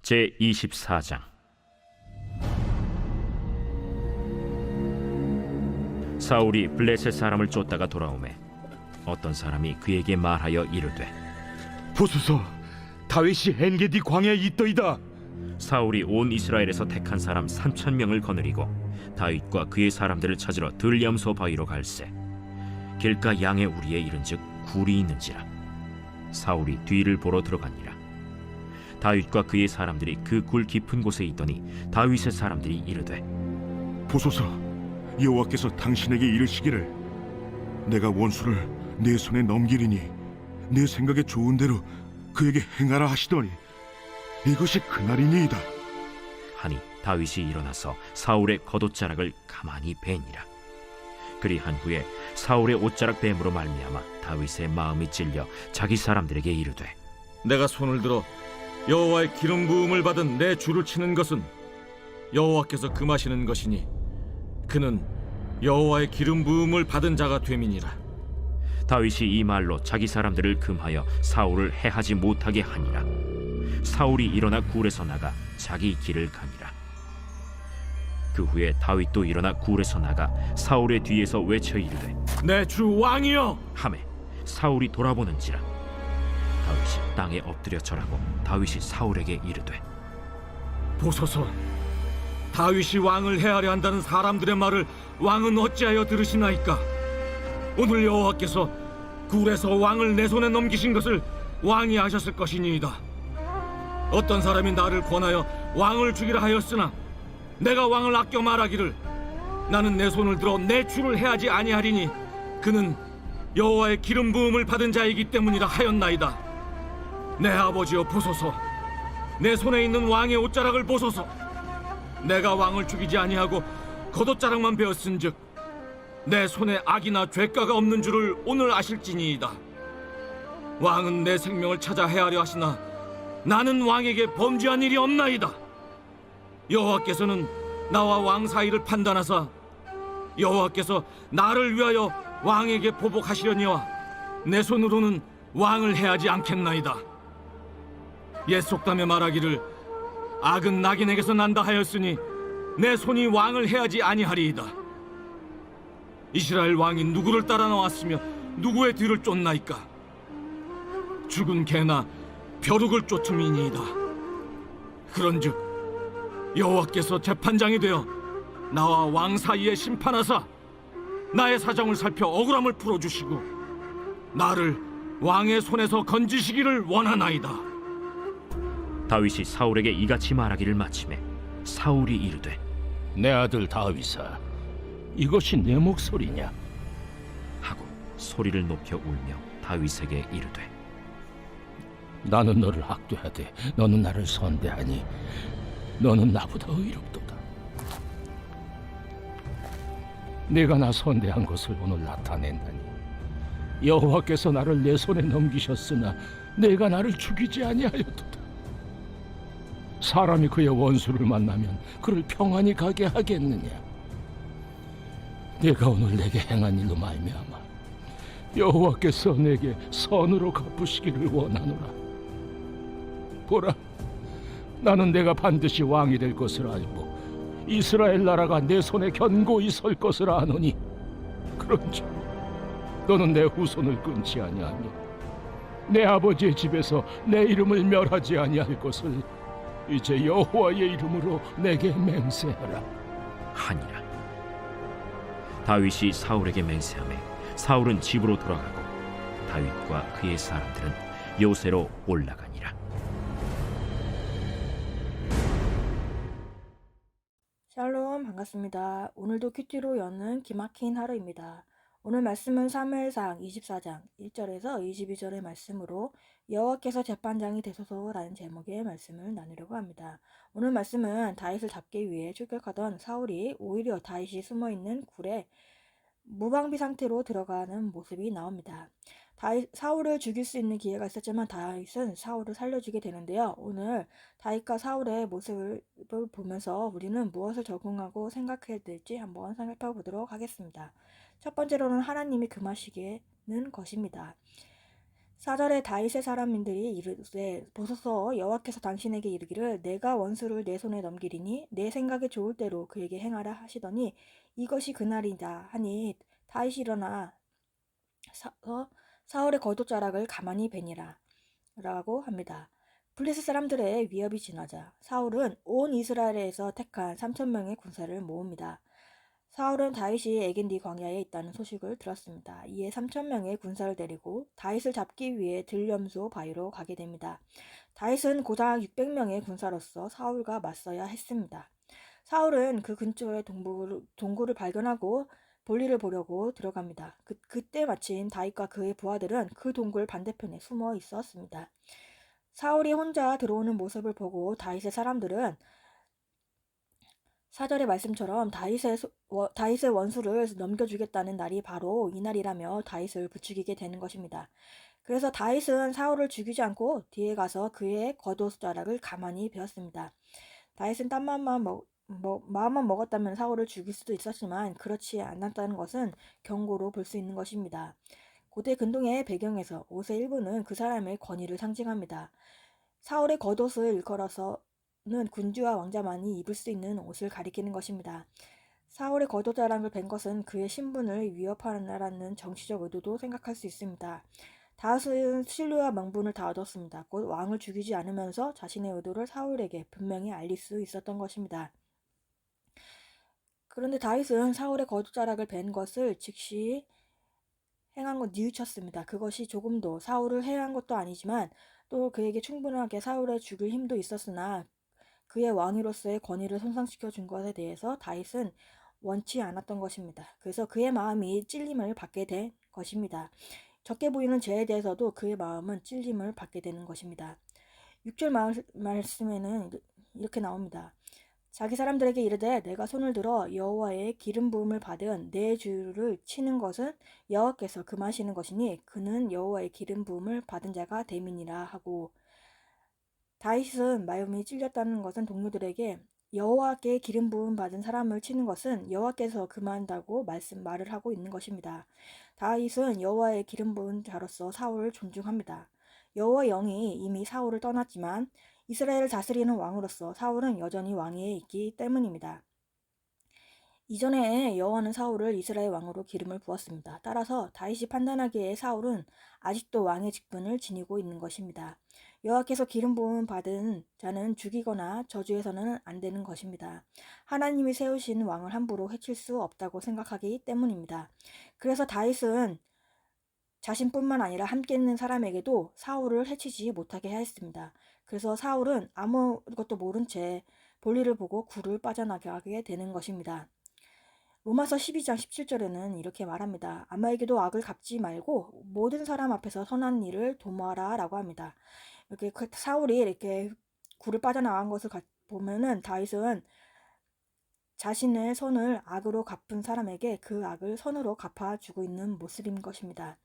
제24장. 사울이 블레셋 사람을 쫓다가 돌아오매 어떤 사람이 그에게 말하여 이르되, 보소서, 다윗이 엔게디 광야에 있더이다. 사울이 온 이스라엘에서 택한 사람 3,000명을 거느리고 다윗과 그의 사람들을 찾으러 들염소 바위로 갈새 길가 양의 우리에 이른즉 굴이 있는지라. 사울이 뒤를 보러 들어가니라. 다윗과 그의 사람들이 그 굴 깊은 곳에 있더니 다윗의 사람들이 이르되, 보소서, 여호와께서 당신에게 이르시기를 내가 원수를 내 손에 넘기리니 내 생각에 좋은 대로 그에게 행하라 하시더니 이것이 그날이니이다. 하니 다윗이 일어나서 사울의 겉옷자락을 가만히 베니라. 그리한 후에 사울의 옷자락 뱀으로 말미암아 다윗의 마음이 찔려 자기 사람들에게 이르되, 내가 손을 들어 여호와의 기름 부음을 받은 내 주를 치는 것은 여호와께서 금하시는 것이니 그는 여호와의 기름 부음을 받은 자가 됨이니라. 다윗이 이 말로 자기 사람들을 금하여 사울을 해하지 못하게 하니라. 사울이 일어나 굴에서 나가 자기 길을 가니라. 그 후에 다윗도 일어나 굴에서 나가 사울의 뒤에서 외쳐 이르되, 내 주 왕이여! 하매 사울이 돌아보는지라. 다윗이 땅에 엎드려 절하고 다윗이 사울에게 이르되, 보소서, 다윗이 왕을 해하려 한다는 사람들의 말을 왕은 어찌하여 들으시나이까? 오늘 여호와께서 굴에서 왕을 내 손에 넘기신 것을 왕이 아셨을 것이니이다. 어떤 사람이 나를 권하여 왕을 죽이라 하였으나 내가 왕을 아껴 말하기를 나는 내 손을 들어 내 주를 해하지 아니하리니 그는 여호와의 기름 부음을 받은 자이기 때문이라 하였나이다. 내 아버지여, 보소서, 내 손에 있는 왕의 옷자락을 보소서. 내가 왕을 죽이지 아니하고 겉옷자락만 베었은즉 내 손에 악이나 죄가가 없는 줄을 오늘 아실지니이다. 왕은 내 생명을 찾아 해하려 하시나 나는 왕에게 범죄한 일이 없나이다. 여호와께서는 나와 왕 사이를 판단하사 여호와께서 나를 위하여 왕에게 보복하시려니와 내 손으로는 왕을 해하지 않겠나이다. 옛 속담에 말하기를 악은 낙인에게서 난다 하였으니 내 손이 왕을 해하지 아니하리이다. 이스라엘 왕이 누구를 따라 나왔으며 누구의 뒤를 쫓나이까? 죽은 개나 벼룩을 쫓음이니이다. 그런즉 여호와께서 재판장이 되어 나와 왕 사이에 심판하사 나의 사정을 살펴 억울함을 풀어주시고 나를 왕의 손에서 건지시기를 원하나이다. 다윗이 사울에게 이같이 말하기를 마치매 사울이 이르되, 내 아들 다윗아, 이것이 내 목소리냐? 하고 소리를 높여 울며 다윗에게 이르되, 나는 너를 학대하되 너는 나를 선대하니 너는 나보다 의롭도다. 내가 나 선대한 것을 오늘 나타낸다니 여호와께서 나를 내 손에 넘기셨으나 내가 나를 죽이지 아니하였도다. 사람이 그의 원수를 만나면 그를 평안히 가게 하겠느냐? 내가 오늘 내게 행한 일로 말미암아 여호와께서 내게 선으로 갚으시기를 원하노라. 보라, 나는 내가 반드시 왕이 될 것을 알고 이스라엘 나라가 내 손에 견고히 설 것을 아노니 그런즉 너는 내 후손을 끊지 아니하며 내 아버지의 집에서 내 이름을 멸하지 아니할 것을 이제 여호와의 이름으로 내게 맹세하라. 하니라. 다윗이 사울에게 맹세하매 사울은 집으로 돌아가고 다윗과 그의 사람들은 요새로 올라가니라. 샬롬, 반갑습니다. 오늘도 큐티로 여는 기막힌 하루입니다. 오늘 말씀은 사무엘상 24장 1절에서 22절의 말씀으로 여호와께서 재판장이 되소서라는 제목의 말씀을 나누려고 합니다. 오늘 말씀은 다윗을 잡기 위해 출격하던 사울이 오히려 다윗이 숨어있는 굴에 무방비 상태로 들어가는 모습이 나옵니다. 사울을 죽일 수 있는 기회가 있었지만 다윗은 사울을 살려주게 되는데요. 오늘 다윗과 사울의 모습을 보면서 우리는 무엇을 적응하고 생각해야 될지 한번 살펴보도록 하겠습니다. 첫 번째로는 하나님이 금하시는 것입니다. 4절에 다윗의 사람들이 이르되 보소서 여호와께서 당신에게 이르기를 내가 원수를 내 손에 넘기리니 내 생각에 좋을 대로 그에게 행하라 하시더니 이것이 그날이다 하니 다윗이 일어나 사울의 겉옷자락을 가만히 베니라 라고 합니다. 블레셋 사람들의 위협이 지나자 사울은 온 이스라엘에서 택한 3,000명의 군사를 모읍니다. 사울은 다윗이 에겐디 광야에 있다는 소식을 들었습니다. 이에 3,000명의 군사를 데리고 다윗을 잡기 위해 들염소 바위로 가게 됩니다. 다윗은 고작 600명의 군사로서 사울과 맞서야 했습니다. 사울은 그 근처에 동굴을 발견하고 볼일을 보려고 들어갑니다. 그때 마침 다윗과 그의 부하들은 그 동굴 반대편에 숨어 있었습니다. 사울이 혼자 들어오는 모습을 보고 다윗의 사람들은 4절의 말씀처럼 다윗의 원수를 넘겨주겠다는 날이 바로 이날이라며 다윗을 부추기게 되는 것입니다. 그래서 다윗은 사울을 죽이지 않고 뒤에 가서 그의 겉옷자락을 가만히 베었습니다. 다윗은 마음만 먹었다면 사울을 죽일 수도 있었지만 그렇지 않았다는 것은 경고로 볼 수 있는 것입니다. 고대 근동의 배경에서 옷의 일부는 그 사람의 권위를 상징합니다. 사울의 겉옷을 일컬어서는 군주와 왕자만이 입을 수 있는 옷을 가리키는 것입니다. 사울의 겉옷자락을 벤 것은 그의 신분을 위협하라는 정치적 의도도 생각할 수 있습니다. 다윗은 신뢰와 명분을 다 얻었습니다. 곧 왕을 죽이지 않으면서 자신의 의도를 사울에게 분명히 알릴 수 있었던 것입니다. 그런데 다윗은 사울의 겉옷자락을 벤 것을 즉시 행한 건 뉘우쳤습니다. 그것이 조금도 사울을 해한 것도 아니지만 또 그에게 충분하게 사울을 죽일 힘도 있었으나 그의 왕위로서의 권위를 손상시켜 준 것에 대해서 다윗은 원치 않았던 것입니다. 그래서 그의 마음이 찔림을 받게 된 것입니다. 적게 보이는 죄에 대해서도 그의 마음은 찔림을 받게 되는 것입니다. 6절 말씀에는 이렇게 나옵니다. 자기 사람들에게 이르되 내가 손을 들어 여호와의 기름 부음을 받은 내 주를 치는 것은 여호와께서 금하시는 것이니 그는 여호와의 기름 부음을 받은 자가 됨이니라 하고, 다윗은 마음이 찔렸다는 것은 동료들에게 여호와께 기름 부음 받은 사람을 치는 것은 여호와께서 금한다고 말을 하고 있는 것입니다. 다윗은 여호와의 기름 부은 자로서 사울을 존중합니다. 여호와의 영이 이미 사울을 떠났지만 이스라엘을 다스리는 왕으로서 사울은 여전히 왕위에 있기 때문입니다. 이전에 여호와는 사울을 이스라엘 왕으로 기름을 부었습니다. 따라서 다윗이 판단하기에 사울은 아직도 왕의 직분을 지니고 있는 것입니다. 여호와께서 기름 부음 받은 자는 죽이거나 저주해서는 안 되는 것입니다. 하나님이 세우신 왕을 함부로 해칠 수 없다고 생각하기 때문입니다. 그래서 다윗은 자신뿐만 아니라 함께 있는 사람에게도 사울을 해치지 못하게 하였습니다. 그래서 사울은 아무것도 모른 채 볼일을 보고 굴을 빠져나가게 되는 것입니다. 로마서 12장 17절에는 이렇게 말합니다. 아무에게도 악을 갚지 말고 모든 사람 앞에서 선한 일을 도모하라 라고 합니다. 이렇게 사울이 이렇게 굴을 빠져나간 것을 보면은 다윗은 자신의 선을 악으로 갚은 사람에게 그 악을 선으로 갚아주고 있는 모습인 것입니다.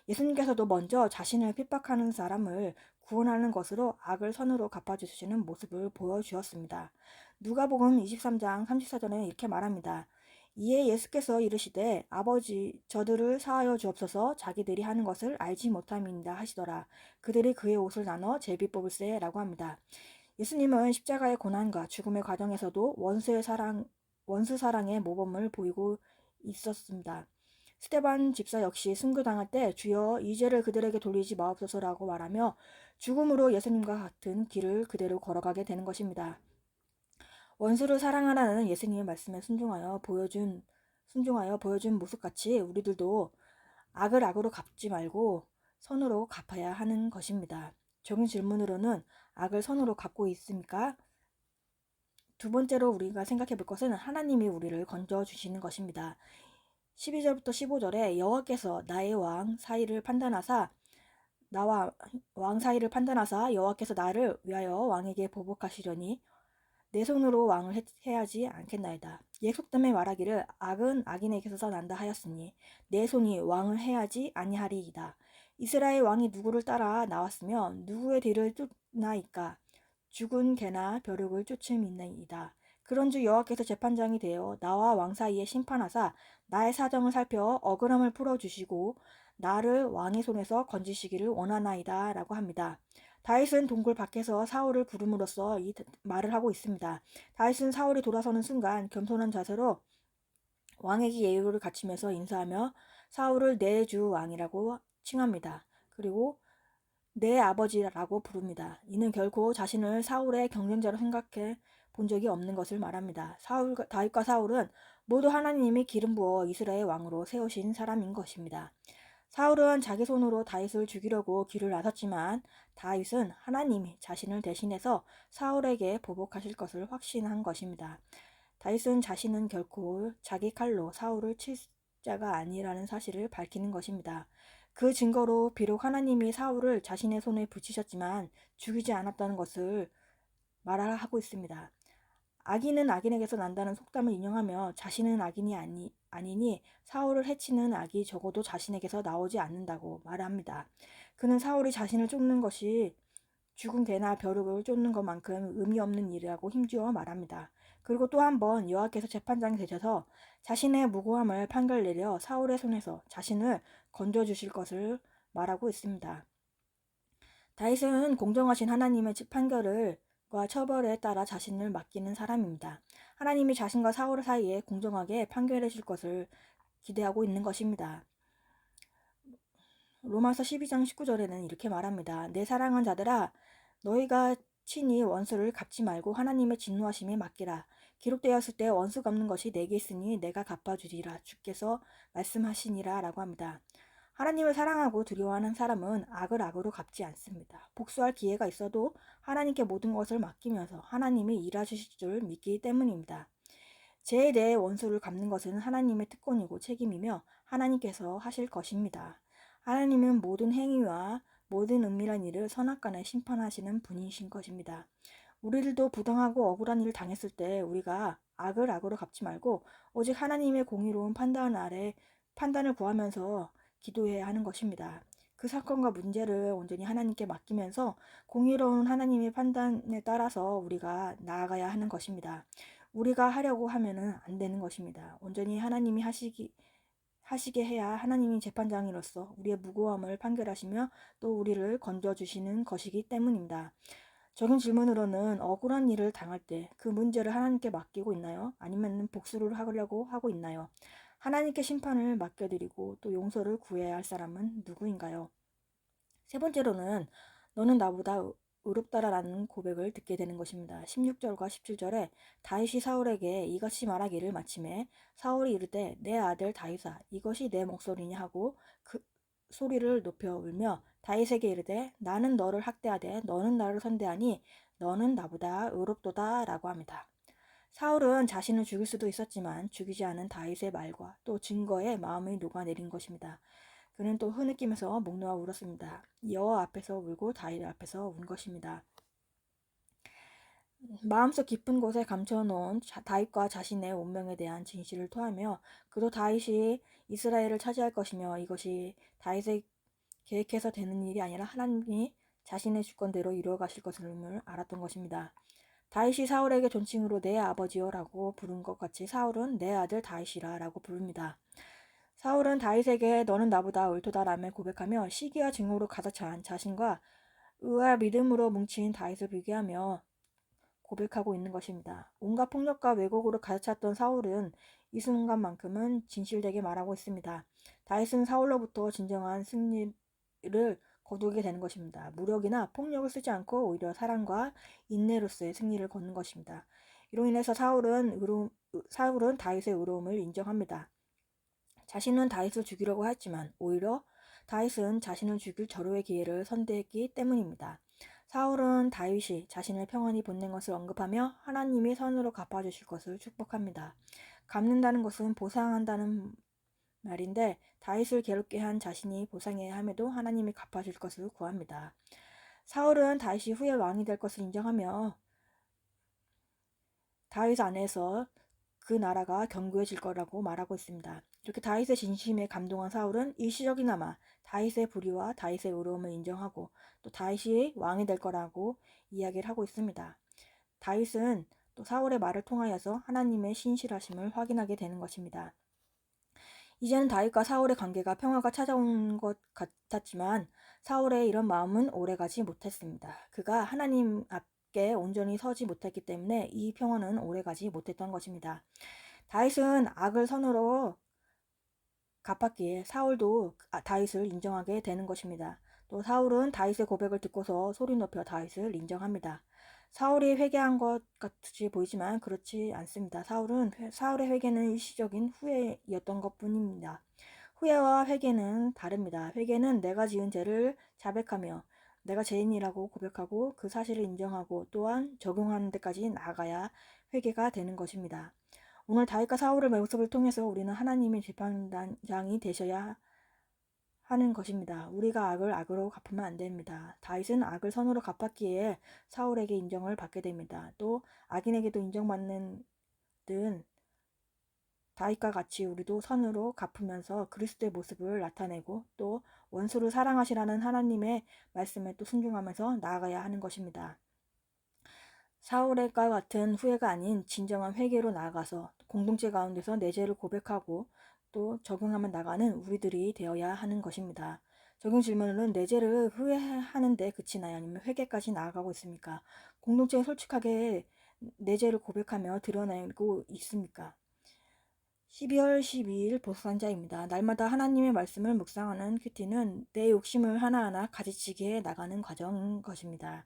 예수님께서도 먼저 자신을 핍박하는 사람을 구원하는 것으로 악을 선으로 갚아주시는 모습을 보여주었습니다. 누가복음 23장 34절에 이렇게 말합니다. 이에 예수께서 이르시되 아버지 저들을 사하여 주옵소서 자기들이 하는 것을 알지 못함이니이다 하시더라. 그들이 그의 옷을 나눠 제비 뽑을세 라고 합니다. 예수님은 십자가의 고난과 죽음의 과정에서도 원수 사랑의 모범을 보이고 있었습니다. 스데반 집사 역시 순교당할 때 주여 이 죄를 그들에게 돌리지 마옵소서라고 말하며 죽음으로 예수님과 같은 길을 그대로 걸어가게 되는 것입니다. 원수를 사랑하라는 예수님의 말씀에 순종하여 보여준 모습같이 우리들도 악을 악으로 갚지 말고 선으로 갚아야 하는 것입니다. 적은 질문으로는 악을 선으로 갚고 있습니까? 두 번째로 우리가 생각해 볼 것은 하나님이 우리를 건져주시는 것입니다. 12절부터 15절에 여호와께서 나와 왕 사이를 판단하사 여호와께서 나를 위하여 왕에게 보복하시려니 내 손으로 왕을 해하지 않겠나이다. 약속됨에 말하기를 악은 악인에게서 난다 하였으니 내 손이 왕을 해하지 아니하리이다. 이스라엘 왕이 누구를 따라 나왔으며 누구의 뒤를 쫓나이까? 죽은 개나 벼룩을 쫓음이니이다. 그런즉 여호와께서 재판장이 되어 나와 왕 사이에 심판하사 나의 사정을 살펴 억울함을 풀어주시고 나를 왕의 손에서 건지시기를 원하나이다 라고 합니다. 다윗은 동굴 밖에서 사울을 부름으로써 이 말을 하고 있습니다. 다윗은 사울이 돌아서는 순간 겸손한 자세로 왕에게 예우를 갖추면서 인사하며 사울을 내 주 왕이라고 칭합니다. 그리고 내 아버지라고 부릅니다. 이는 결코 자신을 사울의 경쟁자로 생각해 본 적이 없는 것을 말합니다. 다윗과 사울은 모두 하나님이 기름 부어 이스라엘 왕으로 세우신 사람인 것입니다. 사울은 자기 손으로 다윗을 죽이려고 길을 나섰지만 다윗은 하나님이 자신을 대신해서 사울에게 보복하실 것을 확신한 것입니다. 다윗은 자신은 결코 자기 칼로 사울을 칠 자가 아니라는 사실을 밝히는 것입니다. 그 증거로 비록 하나님이 사울을 자신의 손에 붙이셨지만 죽이지 않았다는 것을 말하고 있습니다. 악인은 악인에게서 난다는 속담을 인용하며 자신은 악인이 아니니 사울을 해치는 악이 적어도 자신에게서 나오지 않는다고 말합니다. 그는 사울이 자신을 쫓는 것이 죽은 개나 벼룩을 쫓는 것만큼 의미 없는 일이라고 힘주어 말합니다. 그리고 또 한 번 여호와께서 재판장이 되셔서 자신의 무고함을 판결 내려 사울의 손에서 자신을 건져주실 것을 말하고 있습니다. 다윗은 공정하신 하나님의 판결과 처벌에 따라 자신을 맡기는 사람입니다. 하나님이 자신과 사울 사이에 공정하게 판결해 줄 것을 기대하고 있는 것입니다. 로마서 12장 19절에는 이렇게 말합니다. 내 사랑하는 자들아 너희가 친히 원수를 갚지 말고 하나님의 진노하심에 맡기라. 기록되었을 때 원수 갚는 것이 내게 있으니 내가 갚아주리라. 주께서 말씀하시니라 라고 합니다. 하나님을 사랑하고 두려워하는 사람은 악을 악으로 갚지 않습니다. 복수할 기회가 있어도 하나님께 모든 것을 맡기면서 하나님이 일하실 줄 믿기 때문입니다. 죄에 대해 원수를 갚는 것은 하나님의 특권이고 책임이며 하나님께서 하실 것입니다. 하나님은 모든 행위와 모든 은밀한 일을 선악간에 심판하시는 분이신 것입니다. 우리들도 부당하고 억울한 일을 당했을 때 우리가 악을 악으로 갚지 말고 오직 하나님의 공의로운 판단 아래 판단을 구하면서 기도해야 하는 것입니다. 그 사건과 문제를 온전히 하나님께 맡기면서 공의로운 하나님의 판단에 따라서 우리가 나아가야 하는 것입니다. 우리가 하려고 하면은 안 되는 것입니다. 온전히 하나님이 하시게 해야 하나님이 재판장이로서 우리의 무고함을 판결하시며 또 우리를 건져주시는 것이기 때문입니다. 적은 질문으로는 억울한 일을 당할 때 그 문제를 하나님께 맡기고 있나요? 아니면 복수를 하려고 하고 있나요? 하나님께 심판을 맡겨드리고 또 용서를 구해야 할 사람은 누구인가요? 세 번째로는 너는 나보다 의롭다라는 고백을 듣게 되는 것입니다. 16절과 17절에 다윗이 사울에게 이같이 말하기를 마침에 사울이 이르되 내 아들 다윗아 이것이 내 목소리냐 하고 그 소리를 높여 울며 다윗에게 이르되 나는 너를 학대하되 너는 나를 선대하니 너는 나보다 의롭도다 라고 합니다. 사울은 자신을 죽일 수도 있었지만 죽이지 않은 다윗의 말과 또 증거에 마음이 녹아내린 것입니다. 그는 또 흐느끼면서 목 놓아 울었습니다. 여호와 앞에서 울고 다윗 앞에서 운 것입니다. 마음속 깊은 곳에 감춰놓은 다윗과 자신의 운명에 대한 진실을 토하며 그도 다윗이 이스라엘을 차지할 것이며 이것이 다윗의 계획해서 되는 일이 아니라 하나님이 자신의 주권대로 이루어 가실 것을 알았던 것입니다. 다윗이 사울에게 존칭으로 내 아버지여 라고 부른 것 같이 사울은 내 아들 다윗이라 라고 부릅니다. 사울은 다윗에게 너는 나보다 옳도다 라며 고백하며 시기와 증오로 가득 찬 자신과 의와 믿음으로 뭉친 다윗을 비교하며 고백하고 있는 것입니다. 온갖 폭력과 왜곡으로 가득 찼던 사울은 이 순간만큼은 진실되게 말하고 있습니다. 다윗은 사울로부터 진정한 승리를 거두게 되는 것입니다. 무력이나 폭력을 쓰지 않고 오히려 사랑과 인내로서의 승리를 거는 것입니다. 이로 인해서 사울은 다윗의 의로움을 인정합니다. 자신은 다윗을 죽이려고 했지만 오히려 다윗은 자신을 죽일 절호의 기회를 선대했기 때문입니다. 사울은 다윗이 자신을 평안히 보낸 것을 언급하며 하나님이 선으로 갚아주실 것을 축복합니다. 갚는다는 것은 보상한다는 말인데 다윗을 괴롭게 한 자신이 보상해야 함에도 하나님이 갚아줄 것을 구합니다. 사울은 다윗이 후에 왕이 될 것을 인정하며 다윗 안에서 그 나라가 견고해질 거라고 말하고 있습니다. 이렇게 다윗의 진심에 감동한 사울은 일시적이나마 다윗의 불의와 다윗의 의로움을 인정하고 또 다윗이 왕이 될 거라고 이야기를 하고 있습니다. 다윗은 또 사울의 말을 통하여서 하나님의 신실하심을 확인하게 되는 것입니다. 이제는 다윗과 사울의 관계가 평화가 찾아온 것 같았지만 사울의 이런 마음은 오래가지 못했습니다. 그가 하나님 앞에 온전히 서지 못했기 때문에 이 평화는 오래가지 못했던 것입니다. 다윗은 악을 선으로 갚았기에 사울도 다윗을 인정하게 되는 것입니다. 또 사울은 다윗의 고백을 듣고서 소리 높여 다윗을 인정합니다. 사울이 회개한 것 같이 보이지만 그렇지 않습니다. 사울의 회개는 일시적인 후회였던 것뿐입니다. 후회와 회개는 다릅니다. 회개는 내가 지은 죄를 자백하며 내가 죄인이라고 고백하고 그 사실을 인정하고 또한 적용하는 데까지 나아가야 회개가 되는 것입니다. 오늘 다윗과 사울의 모습을 통해서 우리는 하나님의 재판장이 되셔야 하는 것입니다. 우리가 악을 악으로 갚으면 안 됩니다. 다윗은 악을 선으로 갚았기에 사울에게 인정을 받게 됩니다. 또 악인에게도 인정받는 듯 다윗과 같이 우리도 선으로 갚으면서 그리스도의 모습을 나타내고 또 원수를 사랑하시라는 하나님의 말씀에 또 순종하면서 나아가야 하는 것입니다. 사울과 같은 후회가 아닌 진정한 회개로 나아가서 공동체 가운데서 내 죄를 고백하고 또 적용하며 나가는 우리들이 되어야 하는 것입니다. 적용 질문은 내 죄를 후회하는데 그치나요? 아니면 회개까지 나아가고 있습니까? 공동체에 솔직하게 내 죄를 고백하며 드러내고 있습니까? 12월 12일 보수산자입니다. 날마다 하나님의 말씀을 묵상하는 큐티는 내 욕심을 하나하나 가지치기해 나가는 과정인 것입니다.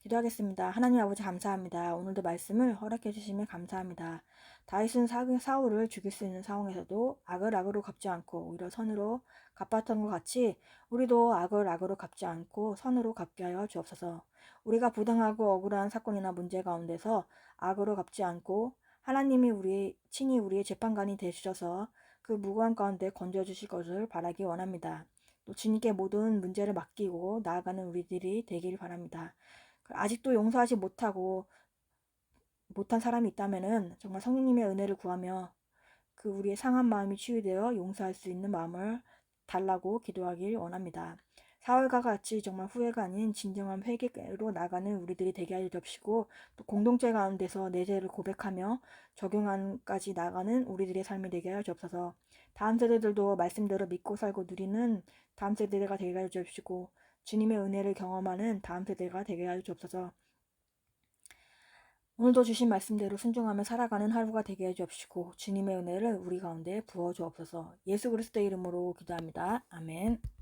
기도하겠습니다. 하나님 아버지 감사합니다. 오늘도 말씀을 허락해 주시면 감사합니다. 다윗은 사울을 죽일 수 있는 상황에서도 악을 악으로 갚지 않고 오히려 선으로 갚았던 것 같이 우리도 악을 악으로 갚지 않고 선으로 갚게 하여 주옵소서. 우리가 부당하고 억울한 사건이나 문제 가운데서 악으로 갚지 않고 하나님이 친히 우리의 재판관이 되셔서 그 무고한 가운데 건져주실 것을 바라기 원합니다. 또 주님께 모든 문제를 맡기고 나아가는 우리들이 되길 바랍니다. 아직도 용서하지 못한 사람이 있다면은 정말 성령님의 은혜를 구하며 그 우리의 상한 마음이 치유되어 용서할 수 있는 마음을 달라고 기도하길 원합니다. 사울과 같이 정말 후회가 아닌 진정한 회개로 나가는 우리들이 되게 하여 주옵시고 또 공동체 가운데서 내 죄를 고백하며 적용한까지 나가는 우리들의 삶이 되게 하여 주옵소서. 다음 세대들도 말씀대로 믿고 살고 누리는 다음 세대가 되게 하여 주옵시고 주님의 은혜를 경험하는 다음 세대가 되게 하여 주옵소서. 오늘도 주신 말씀대로 순종하며 살아가는 하루가 되게 해 주옵시고 주님의 은혜를 우리 가운데 부어 주옵소서. 예수 그리스도의 이름으로 기도합니다. 아멘.